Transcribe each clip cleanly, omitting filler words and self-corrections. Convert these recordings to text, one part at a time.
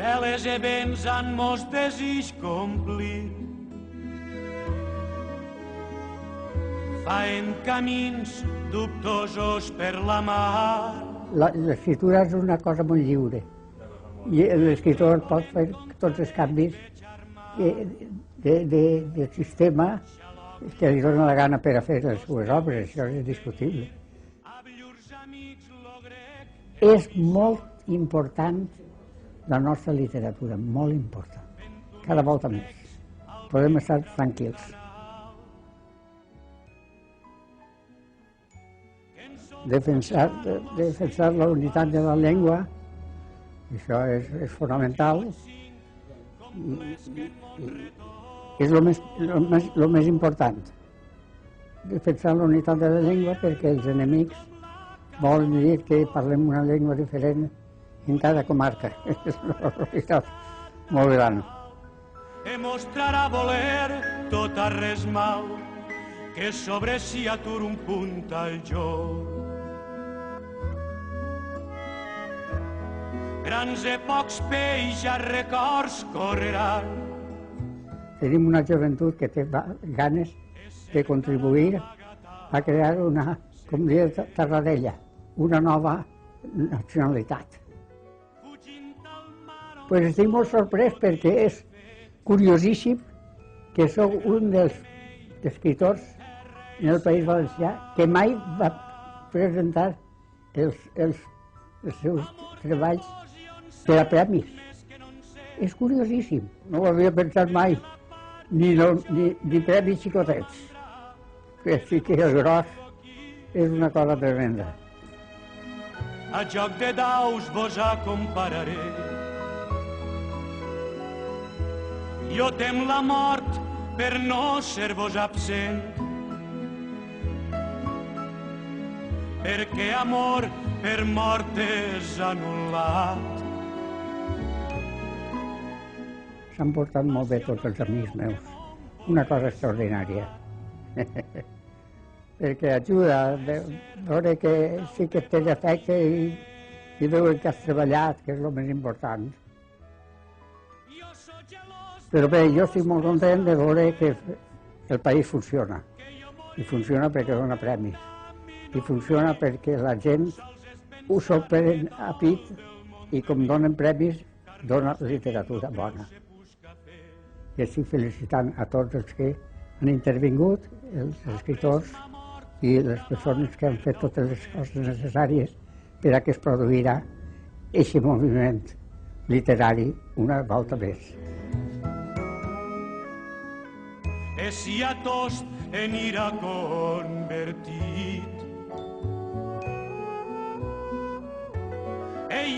els events han mos desig complir. Faen camins dubtosos per la mar. L'escriptura és una cosa molt lliure i l'escriptor pot fer tots els canvis de sistema que li dona la gana per a fer les seves obres, això és indiscutible. És molt important la nostra literatura, molt important, cada volta més. Podem estar tranquils. Defensar la unitat de la llengua, això és fonamental, és el més important. Defensar la unitat de la llengua perquè els enemics volen dir que parlem una llengua diferent en cada comarca. És una realitat molt gran. Demostrar a voler tot a res mal, que sobre si atur un punt al joc. Grans i pocs peixos records correran. Tenim una joventut que té ganes de contribuir a crear una, com diu Tarradella, una nova nacionalitat. Pues estic molt sorprès perquè és curiosíssim que sóc un dels escriptors en el País Valencià que mai va presentar els seus treballs per a premis. És curiosíssim, no ho havia pensat mai, ni premis xicotets. Sí que el gros és una cosa tremenda. A joc de daus vos acompararé. Jo tem la mort per no ser-vos absent, perquè amor per mort és anul·lat. S'han portat molt bé tots els amics meus, una cosa extraordinària. Perquè ajuda a veure que sí que tens efecte i veure que has treballat, que és el més important. Però bé, jo estic molt content de veure que el país funciona. I funciona perquè dona premis. I funciona perquè la gent ho superen a pit i com donen premis, dona literatura bona. I estic felicitant a tots els que han intervingut, els escriptors i les persones que han fet totes les coses necessàries per a que es produirà aquest moviment literari una volta més. Si a tost en ira convertit,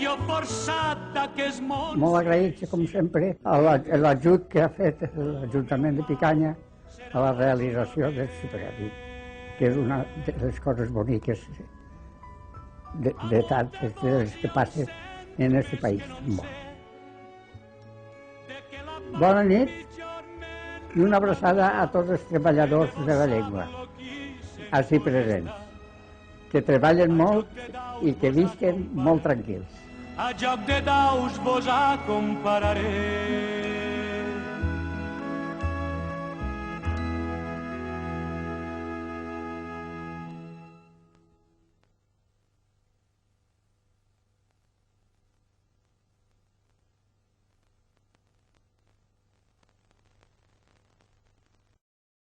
jo forçat d'aquest món... Molt agraït, com sempre, a l'ajut que ha fet l'Ajuntament de Picanya a la realització del premi, que és una de les coses boniques de les que passen en aquest país. Bona nit i una abraçada a tots els treballadors de la llengua, així presents, que treballen molt i que visquen molt tranquils. A joc de daus vos acompararé.